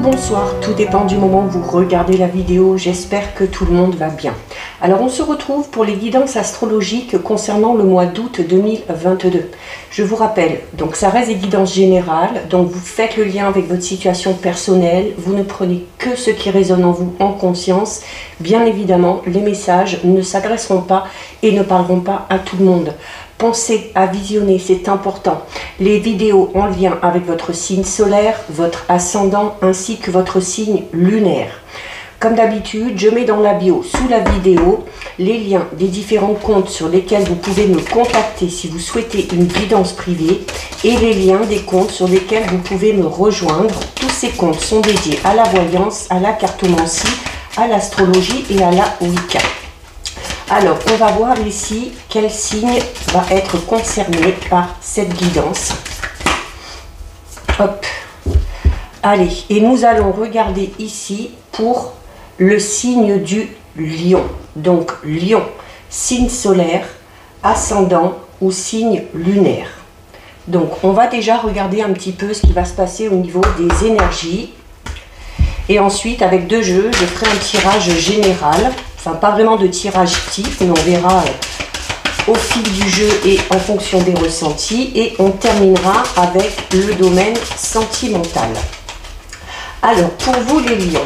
bonsoir, tout dépend du moment où vous regardez la vidéo, j'espère que tout le monde va bien. Alors on se retrouve pour les guidances astrologiques concernant le mois d'août 2022. Je vous rappelle, donc ça reste des guidances générales, donc vous faites le lien avec votre situation personnelle, vous ne prenez que ce qui résonne en vous en conscience. Bien évidemment, les messages ne s'adresseront pas et ne parleront pas à tout le monde. Pensez à visionner, c'est important, les vidéos en lien avec votre signe solaire, votre ascendant ainsi que votre signe lunaire. Comme d'habitude, je mets dans la bio sous la vidéo les liens des différents comptes sur lesquels vous pouvez me contacter si vous souhaitez une guidance privée et les liens des comptes sur lesquels vous pouvez me rejoindre. Tous ces comptes sont dédiés à la voyance, à la cartomancie, à l'astrologie et à la Wicca. Alors, on va voir ici quel signe va être concerné par cette guidance. Hop. Allez, et nous allons regarder ici pour le signe du lion. Donc, lion, signe solaire, ascendant ou signe lunaire. Donc, on va déjà regarder un petit peu ce qui va se passer au niveau des énergies. Et ensuite, avec deux jeux, je ferai un tirage général. Enfin, pas vraiment de tirage type, mais on verra au fil du jeu et en fonction des ressentis. Et on terminera avec le domaine sentimental. Alors, pour vous les lions,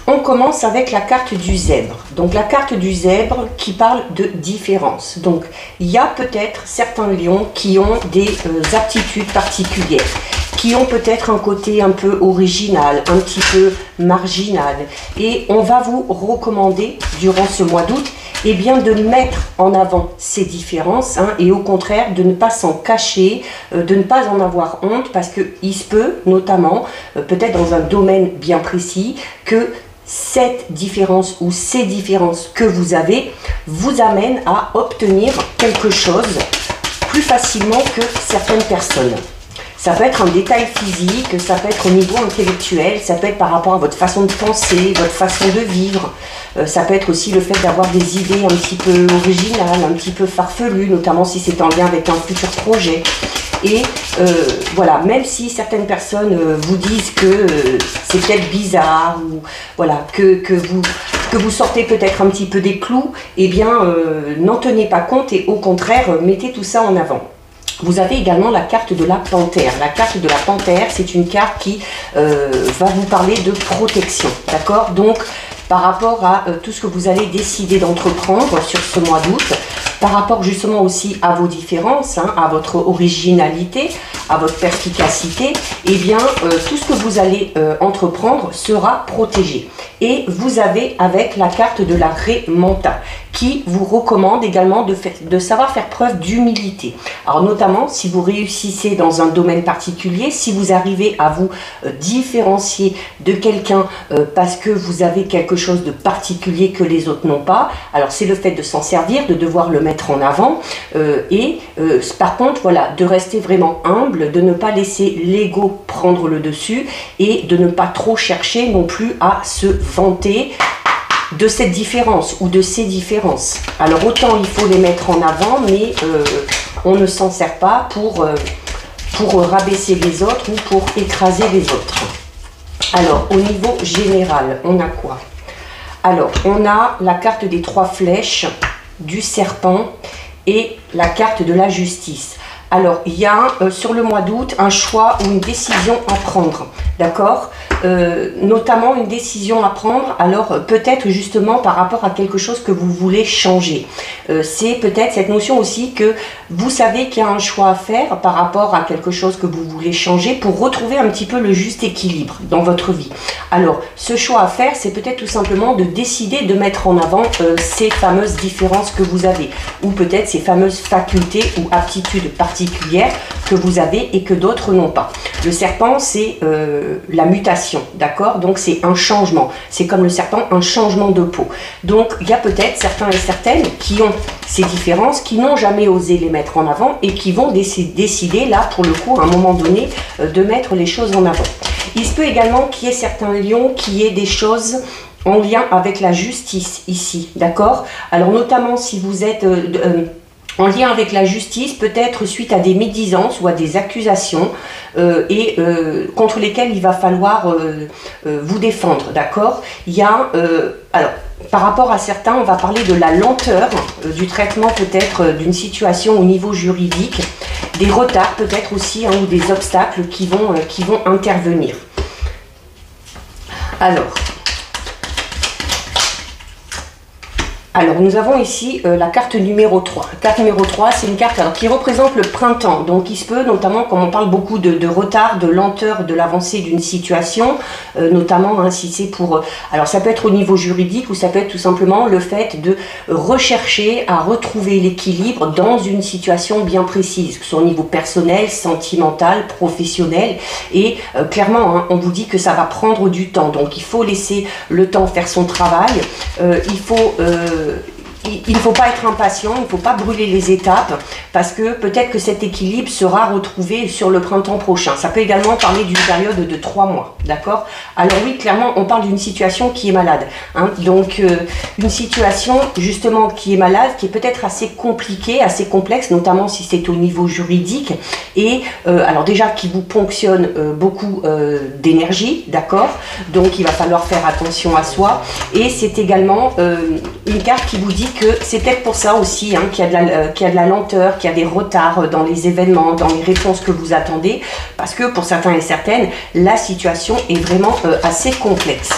on commence avec la carte du zèbre. Donc, la carte du zèbre qui parle de différence. Donc, il y a peut-être certains lions qui ont des aptitudes particulières, qui ont peut-être un côté un peu original, un petit peu marginal. Et on va vous recommander, durant ce mois d'août, eh bien de mettre en avant ces différences et au contraire de ne pas s'en cacher, de ne pas en avoir honte, parce qu'il se peut, notamment, peut-être dans un domaine bien précis, que cette différence ou ces différences que vous avez vous amènent à obtenir quelque chose plus facilement que certaines personnes. Ça peut être un détail physique, ça peut être au niveau intellectuel, ça peut être par rapport à votre façon de penser, votre façon de vivre. Ça peut être aussi le fait d'avoir des idées un petit peu originales, un petit peu farfelues, notamment si c'est en lien avec un futur projet. Et voilà, même si certaines personnes vous disent que c'est peut-être bizarre, ou voilà, que vous sortez peut-être un petit peu des clous, eh bien n'en tenez pas compte et au contraire, mettez tout ça en avant. Vous avez également la carte de la panthère. La carte de la panthère, c'est une carte qui va vous parler de protection, d'accord? Donc, par rapport à tout ce que vous allez décider d'entreprendre sur ce mois d'août, par rapport justement aussi à vos différences, à votre originalité, à votre perspicacité, eh bien, tout ce que vous allez entreprendre sera protégé. Et vous avez avec la carte de la Ré-Manta, qui vous recommande également de savoir faire preuve d'humilité. Alors notamment, si vous réussissez dans un domaine particulier, si vous arrivez à vous différencier de quelqu'un parce que vous avez quelque chose de particulier que les autres n'ont pas, alors c'est le fait de s'en servir, de devoir le mettre en avant par contre, voilà, de rester vraiment humble, de ne pas laisser l'ego prendre le dessus et de ne pas trop chercher non plus à se vanter de cette différence ou de ces différences. Alors autant il faut les mettre en avant, mais on ne s'en sert pas pour rabaisser les autres ou pour écraser les autres. Alors au niveau général, on a quoi? Alors on a la carte des 3 flèches, du serpent et la carte de la justice. Alors, il y a sur le mois d'août un choix ou une décision à prendre, d'accord? Notamment une décision à prendre, alors peut-être justement par rapport à quelque chose que vous voulez changer. C'est peut-être cette notion aussi que vous savez qu'il y a un choix à faire par rapport à quelque chose que vous voulez changer pour retrouver un petit peu le juste équilibre dans votre vie. Alors, ce choix à faire, c'est peut-être tout simplement de décider de mettre en avant ces fameuses différences que vous avez, ou peut-être ces fameuses facultés ou aptitudes particulières que vous avez et que d'autres n'ont pas. Le serpent, c'est la mutation, d'accord? Donc c'est un changement, c'est comme le serpent, un changement de peau. Donc il y a peut-être certains et certaines qui ont ces différences, qui n'ont jamais osé les mettre en avant et qui vont décider là pour le coup à un moment donné de mettre les choses en avant. Il se peut également qu'il y ait certains lions qui aient des choses en lien avec la justice ici, d'accord? Alors notamment si vous êtes en lien avec la justice, peut-être suite à des médisances ou à des accusations contre lesquelles il va falloir vous défendre, d'accord? Il y a, alors, par rapport à certains, on va parler de la lenteur du traitement peut-être d'une situation au niveau juridique, des retards peut-être aussi, hein, ou des obstacles qui vont intervenir. Alors, nous avons ici la carte numéro 3. La carte numéro 3, c'est une carte qui représente le printemps. Donc, il se peut, notamment, comme on parle beaucoup de retard, de lenteur, de l'avancée d'une situation, notamment hein, si c'est pour... alors, ça peut être au niveau juridique ou ça peut être tout simplement le fait de rechercher à retrouver l'équilibre dans une situation bien précise, que ce soit au niveau personnel, sentimental, professionnel. Et clairement, hein, on vous dit que ça va prendre du temps. Donc, il faut laisser le temps faire son travail. Il ne faut pas être impatient, il ne faut pas brûler les étapes parce que peut-être que cet équilibre sera retrouvé sur le printemps prochain. Ça peut également parler d'une période de 3 mois, d'accord? Alors oui, clairement, on parle d'une situation qui est malade. Hein, donc, une situation justement qui est malade, qui est peut-être assez compliquée, assez complexe, notamment si c'est au niveau juridique. Et alors déjà, qui vous ponctionne beaucoup d'énergie, d'accord? Donc, il va falloir faire attention à soi. Et c'est également une carte qui vous dit que c'est peut-être pour ça aussi hein, qu'il y a de la lenteur, qu'il y a des retards dans les événements, dans les réponses que vous attendez, parce que pour certains et certaines, la situation est vraiment assez complexe.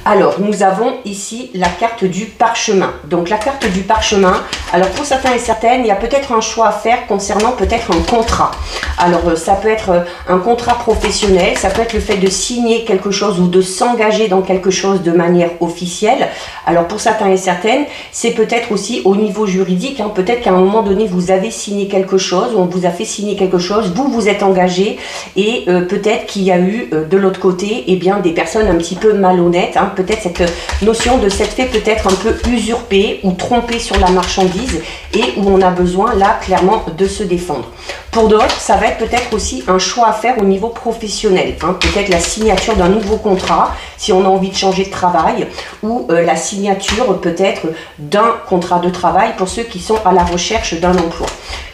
Alors, nous avons ici la carte du parchemin. Donc, la carte du parchemin, alors pour certains et certaines, il y a peut-être un choix à faire concernant peut-être un contrat. Alors, ça peut être un contrat professionnel, ça peut être le fait de signer quelque chose ou de s'engager dans quelque chose de manière officielle. Alors, pour certains et certaines, c'est peut-être aussi au niveau juridique. Hein, peut-être qu'à un moment donné, vous avez signé quelque chose, on vous a fait signer quelque chose, vous vous êtes engagé et peut-être qu'il y a eu de l'autre côté eh bien, des personnes un petit peu malhonnêtes. Hein, peut-être cette notion de s'être fait peut-être un peu usurper ou tromper sur la marchandise et où on a besoin là clairement de se défendre. Pour d'autres, ça va être peut-être aussi un choix à faire au niveau professionnel, hein, peut-être la signature d'un nouveau contrat si on a envie de changer de travail ou la signature peut-être d'un contrat de travail pour ceux qui sont à la recherche d'un emploi.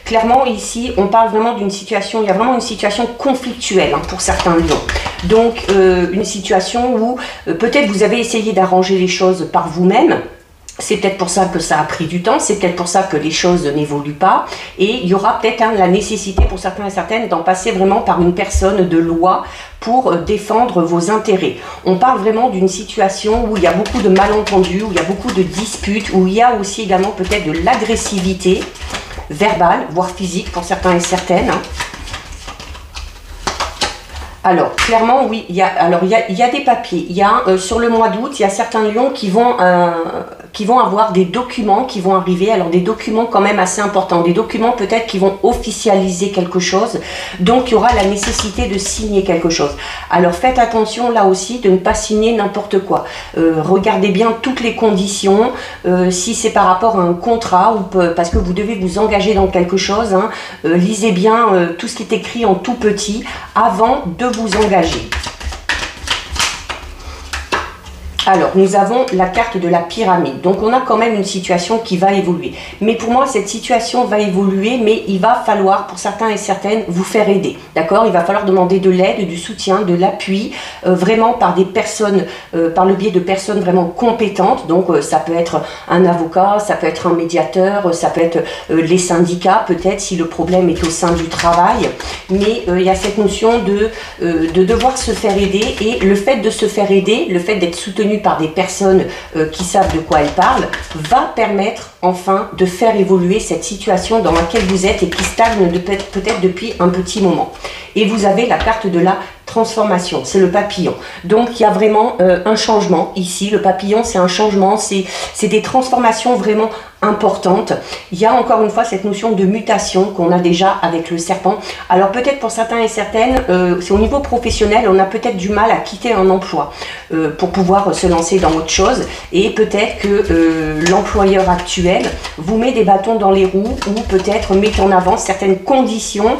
Clairement, ici, on parle vraiment d'une situation, il y a vraiment une situation conflictuelle hein, pour certains lions. Donc, une situation où peut-être vous avez essayé d'arranger les choses par vous-même. C'est peut-être pour ça que ça a pris du temps, c'est peut-être pour ça que les choses n'évoluent pas. Et il y aura peut-être hein, la nécessité pour certains et certaines d'en passer vraiment par une personne de loi pour défendre vos intérêts. On parle vraiment d'une situation où il y a beaucoup de malentendus, où il y a beaucoup de disputes, où il y a aussi également peut-être de l'agressivité verbale, voire physique pour certains et certaines. Alors, clairement, oui, il y a des papiers. Il y a, sur le mois d'août, il y a certains lions qui vont avoir des documents qui vont arriver. Alors, des documents quand même assez importants. Des documents peut-être qui vont officialiser quelque chose. Donc, il y aura la nécessité de signer quelque chose. Alors, faites attention là aussi de ne pas signer n'importe quoi. Regardez bien toutes les conditions. Si c'est par rapport à un contrat ou parce que vous devez vous engager dans quelque chose, hein, lisez bien tout ce qui est écrit en tout petit avant de vous engager. Alors, nous avons la carte de la pyramide. Donc, on a quand même une situation qui va évoluer. Mais pour moi, cette situation va évoluer, mais il va falloir, pour certains et certaines, vous faire aider. D'accord? Il va falloir demander de l'aide, du soutien, de l'appui, vraiment par des personnes, par le biais de personnes vraiment compétentes. Donc, ça peut être un avocat, ça peut être un médiateur, ça peut être les syndicats, peut-être, si le problème est au sein du travail. Mais il y a cette notion de devoir se faire aider. Et le fait de se faire aider, le fait d'être soutenu par des personnes qui savent de quoi elles parlent, va permettre enfin de faire évoluer cette situation dans laquelle vous êtes et qui stagne peut-être depuis un petit moment. Et vous avez la carte de la transformation, c'est le papillon. Donc il y a vraiment un changement ici. Le papillon, c'est un changement, c'est des transformations vraiment importantes. Il y a encore une fois cette notion de mutation qu'on a déjà avec le serpent. Alors peut-être pour certains et certaines, c'est au niveau professionnel, on a peut-être du mal à quitter un emploi pour pouvoir se lancer dans autre chose. Et peut-être que l'employeur actuel vous met des bâtons dans les roues ou peut-être met en avant certaines conditions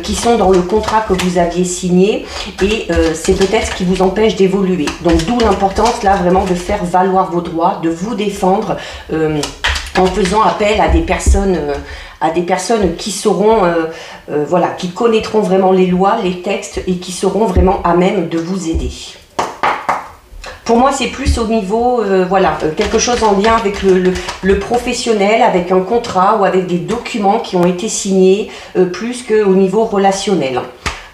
qui sont dans le contrat que vous aviez signé. Et c'est peut-être ce qui vous empêche d'évoluer. Donc d'où l'importance là vraiment de faire valoir vos droits, de vous défendre en faisant appel à des personnes qui sauront, voilà, qui connaîtront vraiment les lois, les textes et qui seront vraiment à même de vous aider. Pour moi, c'est plus au niveau, voilà, quelque chose en lien avec le professionnel, avec un contrat ou avec des documents qui ont été signés, plus qu'au niveau relationnel.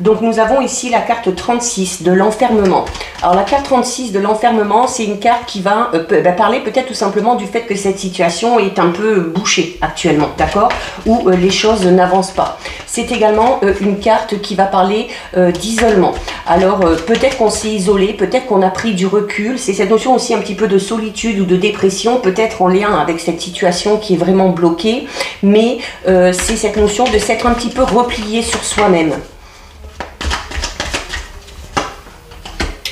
Donc nous avons ici la carte 36 de l'enfermement. Alors la carte 36 de l'enfermement, c'est une carte qui va parler peut-être tout simplement du fait que cette situation est un peu bouchée actuellement, d'accord, où les choses n'avancent pas. C'est également une carte qui va parler d'isolement. Alors peut-être qu'on s'est isolé, peut-être qu'on a pris du recul, c'est cette notion aussi un petit peu de solitude ou de dépression, peut-être en lien avec cette situation qui est vraiment bloquée, mais c'est cette notion de s'être un petit peu replié sur soi-même.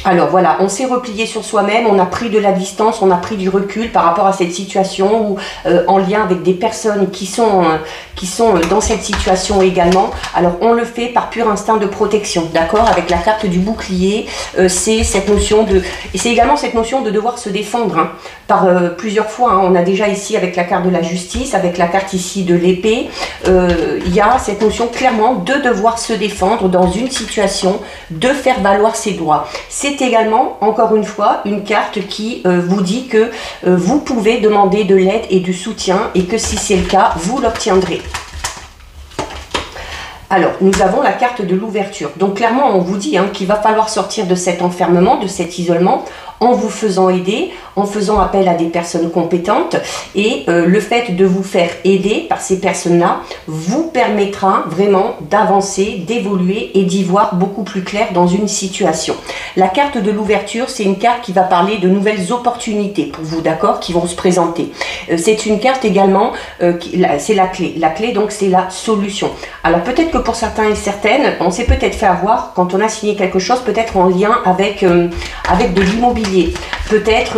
Alors voilà, on s'est replié sur soi-même, on a pris de la distance, on a pris du recul par rapport à cette situation ou en lien avec des personnes qui sont dans cette situation également. Alors on le fait par pur instinct de protection, d'accord? Avec la carte du bouclier, c'est cette notion de... Et c'est également cette notion de devoir se défendre, hein, par plusieurs fois. Hein. On a déjà ici avec la carte de la justice, avec la carte ici de l'épée, il y a cette notion clairement de devoir se défendre dans une situation, de faire valoir ses droits. C'est également, encore une fois, une carte qui vous dit que vous pouvez demander de l'aide et du soutien et que si c'est le cas, vous l'obtiendrez. Alors, nous avons la carte de l'ouverture. Donc, clairement, on vous dit qu'il va falloir sortir de cet enfermement, de cet isolement, en vous faisant aider, en faisant appel à des personnes compétentes. Et le fait de vous faire aider par ces personnes-là vous permettra vraiment d'avancer, d'évoluer et d'y voir beaucoup plus clair dans une situation. La carte de l'ouverture, c'est une carte qui va parler de nouvelles opportunités pour vous, d'accord, qui vont se présenter. C'est une carte également, c'est la clé. La clé, donc, c'est la solution. Alors, peut-être que pour certains et certaines, on s'est peut-être fait avoir quand on a signé quelque chose, peut-être en lien avec de l'immobilier. Peut-être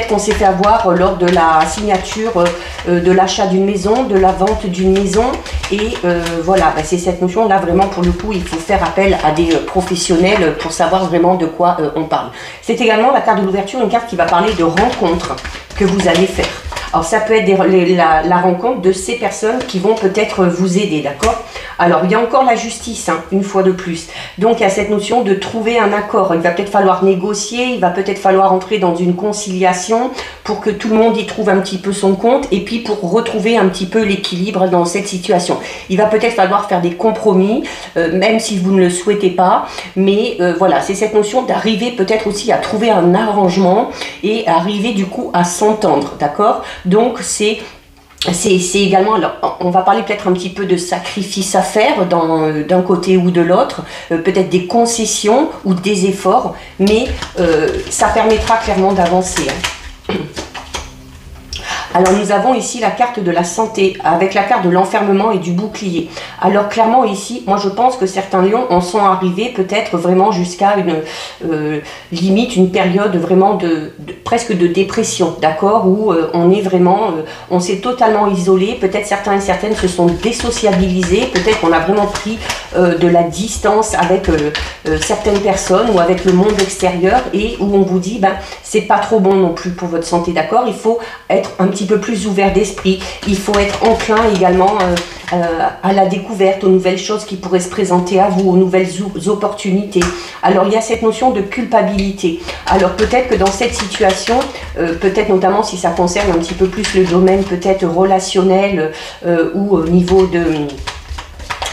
qu'on s'est fait avoir lors de la signature de l'achat d'une maison, de la vente d'une maison. Et voilà, c'est cette notion-là, vraiment, pour le coup, il faut faire appel à des professionnels pour savoir vraiment de quoi on parle. C'est également la carte de l'ouverture, une carte qui va parler de rencontres que vous allez faire. Alors, ça peut être la rencontre de ces personnes qui vont peut-être vous aider, d'accord? Alors, il y a encore la justice, hein, une fois de plus. Donc, il y a cette notion de trouver un accord. Il va peut-être falloir négocier, il va peut-être falloir entrer dans une conciliation pour que tout le monde y trouve un petit peu son compte et puis pour retrouver un petit peu l'équilibre dans cette situation. Il va peut-être falloir faire des compromis, même si vous ne le souhaitez pas. Mais voilà, c'est cette notion d'arriver peut-être aussi à trouver un arrangement et arriver du coup à s'entendre, d'accord? Donc, c'est également, alors on va parler peut-être un petit peu de sacrifices à faire d'un côté ou de l'autre, peut-être des concessions ou des efforts, mais ça permettra clairement d'avancer. Hein. Alors nous avons ici la carte de la santé avec la carte de l'enfermement et du bouclier. Alors clairement ici, moi je pense que certains lions en sont arrivés peut-être vraiment jusqu'à une limite, une période vraiment presque de dépression, d'accord, où on est vraiment, on s'est totalement isolé, peut-être certains et certaines se sont désociabilisés, peut-être qu'on a vraiment pris de la distance avec certaines personnes ou avec le monde extérieur et où on vous dit, c'est pas trop bon non plus pour votre santé, d'accord, il faut être un petit peu plus ouvert d'esprit, il faut être enclin également à la découverte, aux nouvelles choses qui pourraient se présenter à vous, aux nouvelles opportunités. Alors il y a cette notion de culpabilité. Alors peut-être que dans cette situation, peut-être notamment si ça concerne un petit peu plus le domaine peut-être relationnel ou au niveau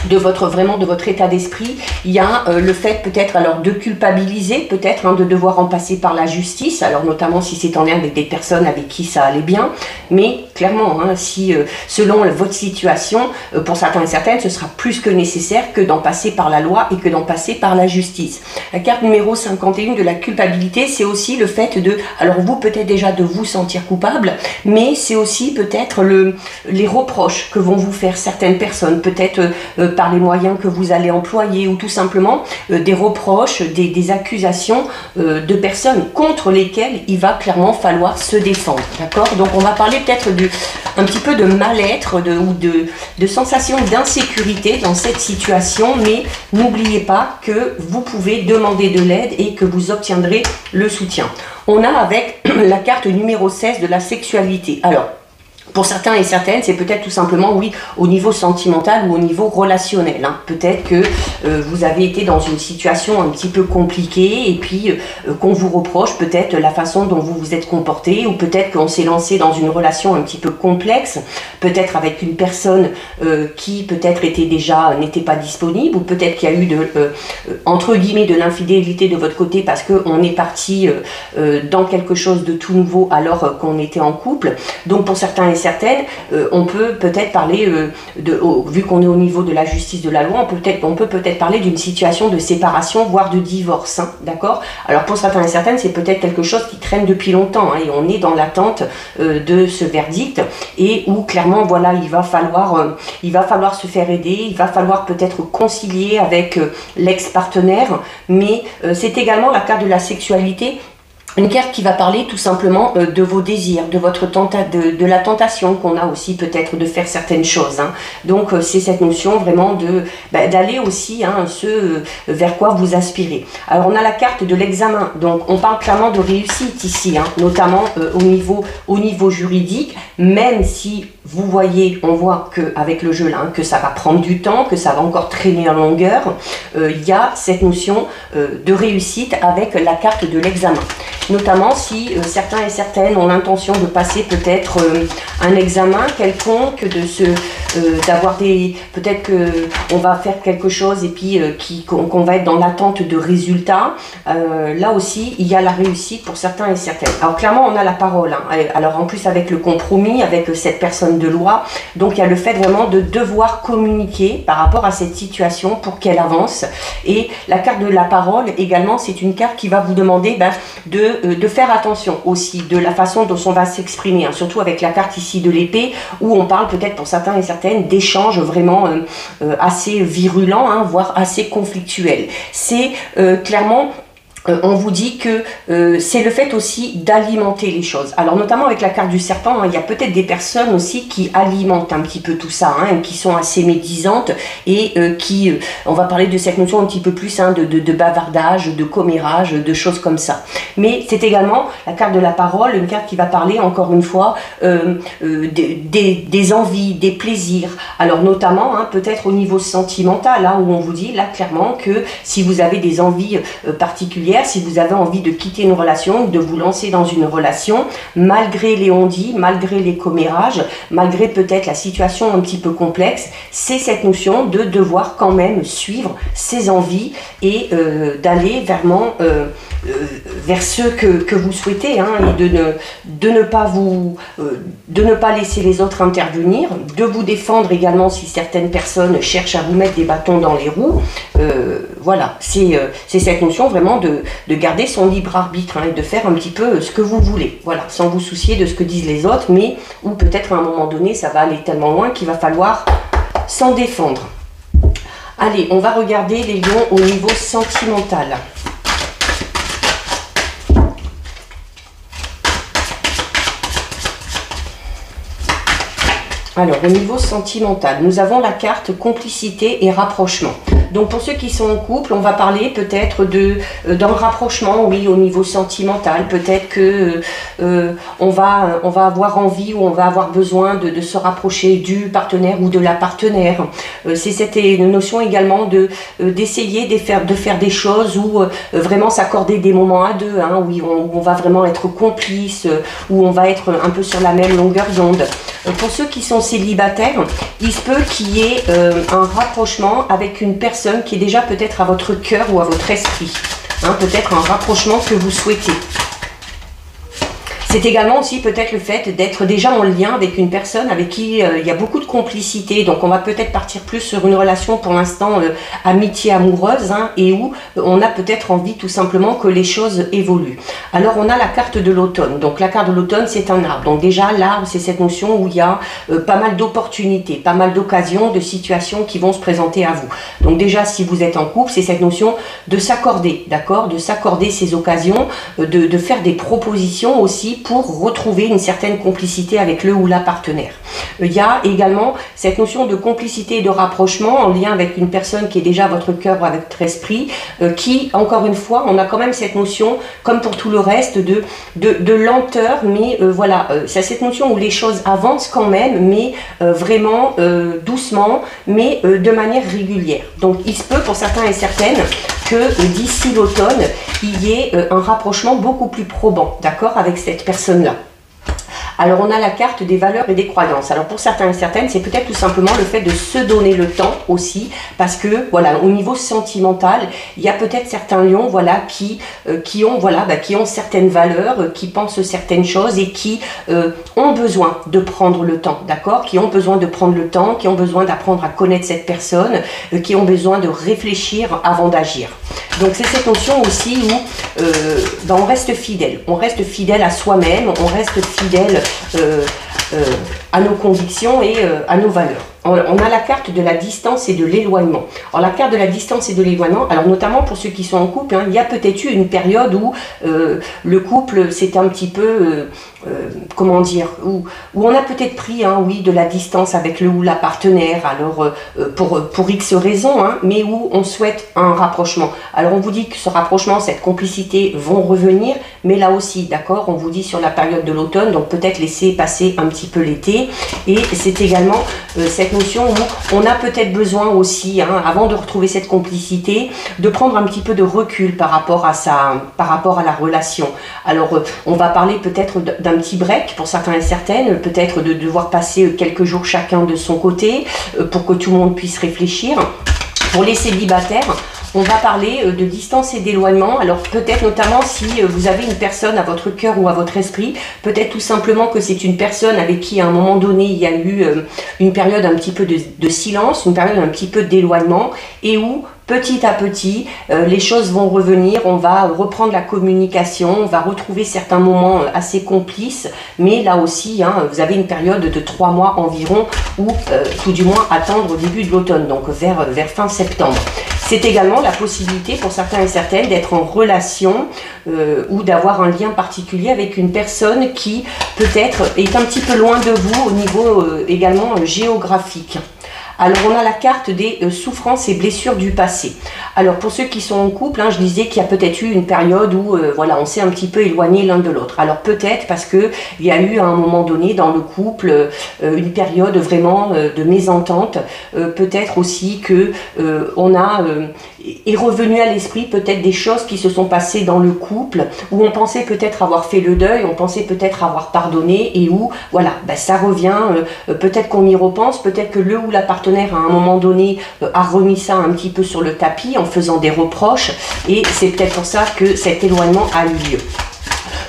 de votre état d'esprit, il y a le fait peut-être alors de culpabiliser, peut-être de devoir en passer par la justice, alors notamment si c'est en lien avec des personnes avec qui ça allait bien, mais clairement, si selon votre situation, pour certains et certaines, ce sera plus que nécessaire que d'en passer par la loi et que d'en passer par la justice. La carte numéro 51 de la culpabilité, c'est aussi le fait de, alors vous peut-être déjà de vous sentir coupable, mais c'est aussi peut-être les reproches que vont vous faire certaines personnes, peut-être par les moyens que vous allez employer, ou tout simplement des reproches, des accusations de personnes contre lesquelles il va clairement falloir se défendre. D'accord? Donc on va parler peut-être un petit peu de mal-être ou de sensation d'insécurité dans cette situation, mais n'oubliez pas que vous pouvez demander de l'aide et que vous obtiendrez le soutien. On a avec la carte numéro 16 de la sexualité. Alors, pour certains et certaines, c'est peut-être tout simplement, oui, au niveau sentimental ou au niveau relationnel. Hein. Peut-être que vous avez été dans une situation un petit peu compliquée et puis qu'on vous reproche peut-être la façon dont vous vous êtes comporté, ou peut-être qu'on s'est lancé dans une relation un petit peu complexe, peut-être avec une personne qui peut-être n'était pas disponible, ou peut-être qu'il y a eu entre guillemets de l'infidélité de votre côté parce qu'on est parti dans quelque chose de tout nouveau alors qu'on était en couple. Donc pour certains et certaines, on peut peut-être parler, vu qu'on est au niveau de la justice de la loi, on peut peut-être parler d'une situation de séparation, voire de divorce, hein, d'accord? Alors pour certains et certaines, c'est peut-être quelque chose qui traîne depuis longtemps, hein, et on est dans l'attente de ce verdict, et où clairement, voilà, il va falloir se faire aider, il va falloir peut-être concilier avec l'ex-partenaire, mais c'est également la carte de la sexualité. Une carte qui va parler tout simplement de vos désirs, de votre de la tentation qu'on a aussi peut-être de faire certaines choses. Hein. Donc c'est cette notion vraiment d'aller aussi ce vers quoi vous aspirez. Alors on a la carte de l'examen, donc on parle clairement de réussite ici, hein, notamment au niveau juridique, même si vous voyez, on voit qu'avec le jeu là, hein, que ça va prendre du temps, que ça va encore traîner en longueur, il y a cette notion de réussite avec la carte de l'examen. Notamment si certains et certaines ont l'intention de passer peut-être un examen quelconque, d'avoir peut-être qu'on va faire quelque chose et puis qu'on va être dans l'attente de résultats. Là aussi, il y a la réussite pour certains et certaines. Alors clairement, on a la parole. Hein. Alors en plus avec le compromis, avec cette personne de loi, donc il y a le fait vraiment de devoir communiquer par rapport à cette situation pour qu'elle avance. Et la carte de la parole également, c'est une carte qui va vous demander de faire attention aussi de la façon dont on va s'exprimer, hein, surtout avec la carte ici de l'épée, où on parle peut-être pour certains et certaines d'échanges vraiment assez virulents, hein, voire assez conflictuels. C'est clairement... on vous dit que c'est le fait aussi d'alimenter les choses. Alors notamment avec la carte du serpent, hein, il y a peut-être des personnes aussi qui alimentent un petit peu tout ça, hein, qui sont assez médisantes et on va parler de cette notion un petit peu plus, hein, de bavardage, de commérage, de choses comme ça. Mais c'est également la carte de la parole, une carte qui va parler encore une fois des envies, des plaisirs. Alors notamment hein, peut-être au niveau sentimental, hein, où on vous dit là clairement que si vous avez des envies particulières, si vous avez envie de quitter une relation, de vous lancer dans une relation, malgré les on-dit, malgré les commérages, malgré peut-être la situation un petit peu complexe, c'est cette notion de devoir quand même suivre ses envies et d'aller vers ceux que vous souhaitez, hein, et de ne pas laisser les autres intervenir, de vous défendre également si certaines personnes cherchent à vous mettre des bâtons dans les roues. Voilà, c'est cette notion vraiment de garder son libre arbitre, hein, et de faire un petit peu ce que vous voulez, voilà, sans vous soucier de ce que disent les autres, mais ou peut-être à un moment donné ça va aller tellement loin qu'il va falloir s'en défendre. Allez, on va regarder les lions au niveau sentimental. Alors, au niveau sentimental, nous avons la carte complicité et rapprochement. Donc, pour ceux qui sont en couple, on va parler peut-être d'un rapprochement, oui, au niveau sentimental. Peut-être que on va avoir envie ou on va avoir besoin de se rapprocher du partenaire ou de la partenaire. C'est cette notion également d'essayer de faire des choses où vraiment s'accorder des moments à deux, hein, où on va vraiment être complice, où on va être un peu sur la même longueur d'onde. Pour ceux qui sont célibataires, il se peut qu'il y ait un rapprochement avec une personne qui est déjà peut-être à votre cœur ou à votre esprit. Hein, peut-être un rapprochement que vous souhaitez. C'est également aussi peut-être le fait d'être déjà en lien avec une personne avec qui il y a beaucoup de complicité. Donc on va peut-être partir plus sur une relation pour l'instant amitié amoureuse, hein, et où on a peut-être envie tout simplement que les choses évoluent. Alors on a la carte de l'automne. Donc la carte de l'automne, c'est un arbre. Donc déjà l'arbre, c'est cette notion où il y a pas mal d'opportunités, pas mal d'occasions, de situations qui vont se présenter à vous. Donc déjà si vous êtes en couple, c'est cette notion de s'accorder, d'accord, de s'accorder ces occasions, de faire des propositions aussi pour retrouver une certaine complicité avec le ou la partenaire. Il y a également cette notion de complicité et de rapprochement en lien avec une personne qui est déjà à votre cœur ou avec votre esprit, qui, encore une fois, on a quand même cette notion, comme pour tout le reste, de lenteur, mais voilà, c'est cette notion où les choses avancent quand même, mais vraiment doucement, mais de manière régulière. Donc il se peut pour certains et certaines que d'ici l'automne, il y ait un rapprochement beaucoup plus probant, d'accord, avec cette personne-là. Alors on a la carte des valeurs et des croyances. Alors pour certains et certaines, c'est peut-être tout simplement le fait de se donner le temps aussi, parce que voilà, au niveau sentimental, il y a peut-être certains lions, voilà, qui ont certaines valeurs, qui pensent certaines choses et qui ont besoin de prendre le temps, d'accord, qui ont besoin de prendre le temps, qui ont besoin d'apprendre à connaître cette personne, qui ont besoin de réfléchir avant d'agir. Donc c'est cette notion aussi où on reste fidèle à soi-même, on reste fidèle à nos convictions et à nos valeurs. On a la carte de la distance et de l'éloignement. Alors la carte de la distance et de l'éloignement, alors notamment pour ceux qui sont en couple, hein, il y a peut-être eu une période où le couple c'était un petit peu, comment dire, où on a peut-être pris, hein, oui, de la distance avec le ou la partenaire, alors pour X raisons, hein, mais où on souhaite un rapprochement. Alors on vous dit que ce rapprochement, cette complicité vont revenir, mais là aussi, d'accord, on vous dit sur la période de l'automne, donc peut-être laisser passer un petit peu l'été, et c'est également cette notion où on a peut-être besoin aussi, hein, avant de retrouver cette complicité, de prendre un petit peu de recul par rapport à la relation. Alors on va parler peut-être d'un petit break pour certains et certaines, peut-être de devoir passer quelques jours chacun de son côté pour que tout le monde puisse réfléchir. Pour les célibataires, on va parler de distance et d'éloignement. Alors peut-être notamment si vous avez une personne à votre cœur ou à votre esprit, peut-être tout simplement que c'est une personne avec qui à un moment donné il y a eu une période un petit peu de silence, une période un petit peu d'éloignement, et où petit à petit, les choses vont revenir, on va reprendre la communication, on va retrouver certains moments assez complices, mais là aussi, hein, vous avez une période de 3 mois environ, ou tout du moins attendre au début de l'automne, donc vers fin septembre. C'est également la possibilité pour certains et certaines d'être en relation ou d'avoir un lien particulier avec une personne qui peut-être est un petit peu loin de vous au niveau également géographique. Alors on a la carte des souffrances et blessures du passé. Alors pour ceux qui sont en couple, hein, je disais qu'il y a peut-être eu une période où voilà, on s'est un petit peu éloigné l'un de l'autre. Alors peut-être parce que il y a eu à un moment donné dans le couple une période vraiment de mésentente. Peut-être aussi que est revenu à l'esprit peut-être des choses qui se sont passées dans le couple où on pensait peut-être avoir fait le deuil, on pensait peut-être avoir pardonné, et où voilà, ben, ça revient, peut-être qu'on y repense, peut-être que le ou la partenaire à un moment donné a remis ça un petit peu sur le tapis en faisant des reproches, et c'est peut-être pour ça que cet éloignement a eu lieu.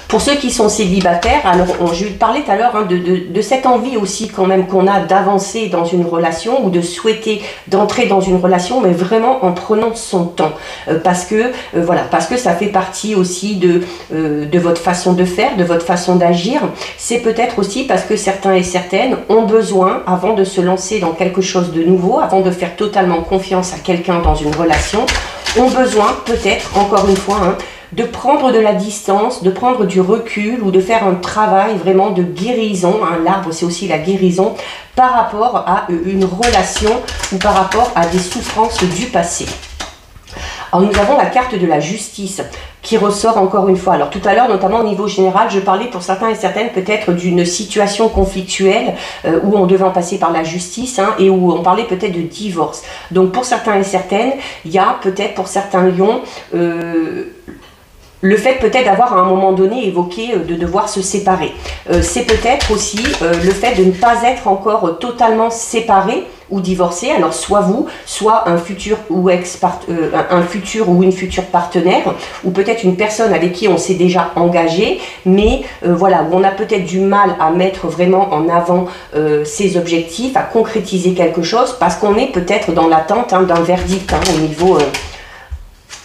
Pour ceux qui sont célibataires, alors je vais parler tout à l'heure, hein, de cette envie aussi quand même qu'on a d'avancer dans une relation ou de souhaiter d'entrer dans une relation, mais vraiment en prenant son temps, parce que voilà, parce que ça fait partie aussi de votre façon de faire, de votre façon d'agir. C'est peut-être aussi parce que certains et certaines ont besoin, avant de se lancer dans quelque chose de nouveau, avant de faire totalement confiance à quelqu'un dans une relation, ont besoin peut-être, encore une fois, hein, de prendre de la distance, de prendre du recul ou de faire un travail vraiment de guérison. Hein. L'arbre, c'est aussi la guérison par rapport à une relation ou par rapport à des souffrances du passé. Alors nous avons la carte de la justice qui ressort encore une fois. Alors tout à l'heure, notamment au niveau général, je parlais pour certains et certaines peut-être d'une situation conflictuelle où on devait en passer par la justice, hein, et où on parlait peut-être de divorce. Donc pour certains et certaines, il y a peut-être pour certains lions le fait peut-être d'avoir à un moment donné évoqué de devoir se séparer. C'est peut-être aussi le fait de ne pas être encore totalement séparé ou divorcé, alors soit vous, soit un futur ou un futur ou une future partenaire, ou peut-être une personne avec qui on s'est déjà engagé, mais voilà, où on a peut-être du mal à mettre vraiment en avant ses objectifs, à concrétiser quelque chose, parce qu'on est peut-être dans l'attente d'un verdict au niveau...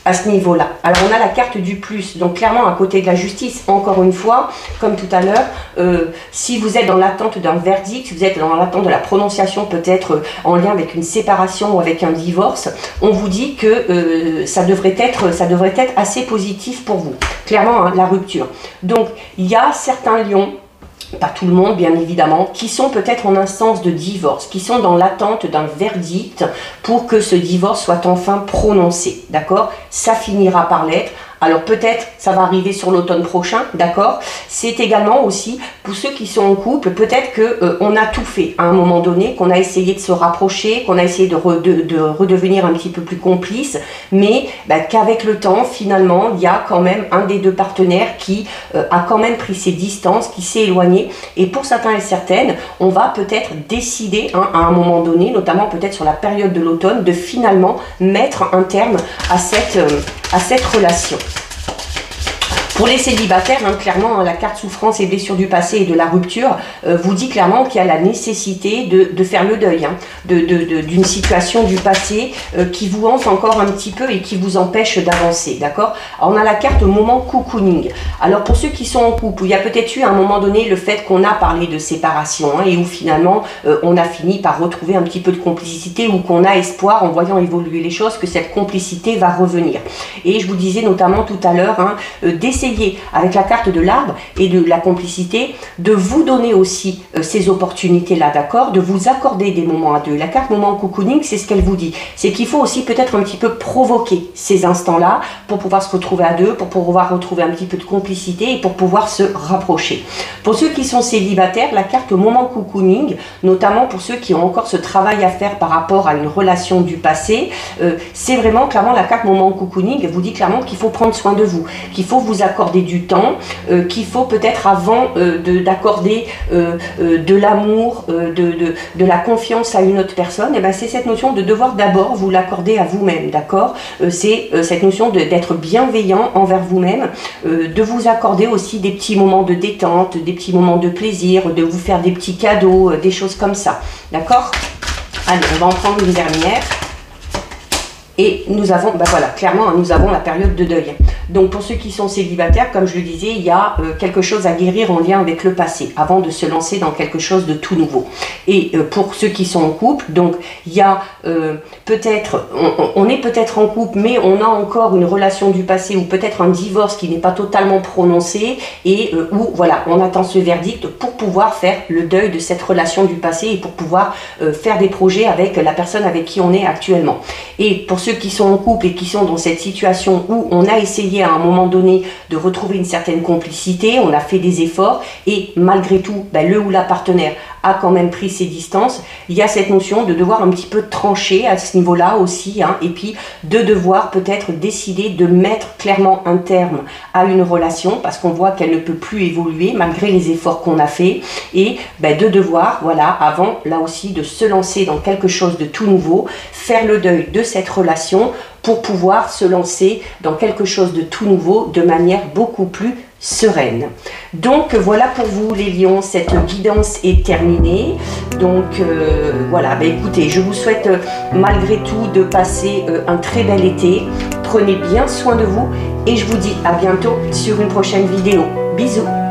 à ce niveau-là. Alors on a la carte du plus, donc clairement à côté de la justice, encore une fois, comme tout à l'heure, si vous êtes dans l'attente d'un verdict, si vous êtes dans l'attente de la prononciation peut-être en lien avec une séparation ou avec un divorce, on vous dit que ça devrait être assez positif pour vous. Clairement, la rupture. Donc il y a certains lions, pas tout le monde bien évidemment, qui sont peut-être en instance de divorce, qui sont dans l'attente d'un verdict pour que ce divorce soit enfin prononcé, d'accord? Ça finira par l'être. Alors peut-être ça va arriver sur l'automne prochain, d'accord? C'est également aussi pour ceux qui sont en couple, peut-être que on a tout fait à un moment donné, qu'on a essayé de se rapprocher, qu'on a essayé de redevenir un petit peu plus complice, mais qu'avec le temps finalement il y a quand même un des deux partenaires qui a quand même pris ses distances, qui s'est éloigné, et pour certains et certaines on va peut-être décider à un moment donné, notamment peut-être sur la période de l'automne, de finalement mettre un terme à cette relation. Pour les célibataires, clairement, la carte souffrance et blessures du passé et de la rupture vous dit clairement qu'il y a la nécessité de faire le deuil d'une situation du passé qui vous hante encore un petit peu et qui vous empêche d'avancer, d'accord? On a la carte moment cocooning. Alors pour ceux qui sont en couple, où il y a peut-être eu à un moment donné le fait qu'on a parlé de séparation et où finalement on a fini par retrouver un petit peu de complicité, ou qu'on a espoir en voyant évoluer les choses que cette complicité va revenir. Et je vous disais notamment tout à l'heure d'essayer avec la carte de l'arbre et de la complicité, de vous donner aussi ces opportunités-là, d'accord? De vous accorder des moments à deux. La carte moment cocooning, c'est ce qu'elle vous dit. C'est qu'il faut aussi peut-être un petit peu provoquer ces instants-là pour pouvoir se retrouver à deux, pour pouvoir retrouver un petit peu de complicité et pour pouvoir se rapprocher. Pour ceux qui sont célibataires, la carte moment cocooning, notamment pour ceux qui ont encore ce travail à faire par rapport à une relation du passé, c'est vraiment clairement la carte moment cocooning vous dit clairement qu'il faut prendre soin de vous, qu'il faut vous accorder du temps, qu'il faut peut-être avant d'accorder de l'amour, de la confiance à une autre personne, et c'est cette notion de devoir d'abord vous l'accorder à vous-même, d'accord? C'est cette notion d'être bienveillant envers vous-même, de vous accorder aussi des petits moments de détente, des petits moments de plaisir, de vous faire des petits cadeaux, des choses comme ça, d'accord? Allez, on va en prendre une dernière. Et nous avons, voilà, clairement, nous avons la période de deuil. Donc pour ceux qui sont célibataires, comme je le disais, il y a quelque chose à guérir en lien avec le passé, avant de se lancer dans quelque chose de tout nouveau. Et pour ceux qui sont en couple, donc il y a peut-être, on est peut-être en couple, mais on a encore une relation du passé, ou peut-être un divorce qui n'est pas totalement prononcé, et où voilà, on attend ce verdict pour pouvoir faire le deuil de cette relation du passé et pour pouvoir faire des projets avec la personne avec qui on est actuellement. Et pour ceux qui sont en couple et qui sont dans cette situation où on a essayé à un moment donné de retrouver une certaine complicité, on a fait des efforts et malgré tout, le ou la partenaire a quand même pris ses distances, il y a cette notion de devoir un petit peu trancher à ce niveau-là aussi, et puis de devoir peut-être décider de mettre clairement un terme à une relation parce qu'on voit qu'elle ne peut plus évoluer malgré les efforts qu'on a fait, et de devoir, voilà, avant là aussi de se lancer dans quelque chose de tout nouveau, faire le deuil de cette relation pour pouvoir se lancer dans quelque chose de tout nouveau de manière beaucoup plus sereine. Donc voilà pour vous les lions, cette guidance est terminée. Donc voilà, écoutez, je vous souhaite malgré tout de passer un très bel été. Prenez bien soin de vous et je vous dis à bientôt sur une prochaine vidéo. Bisous.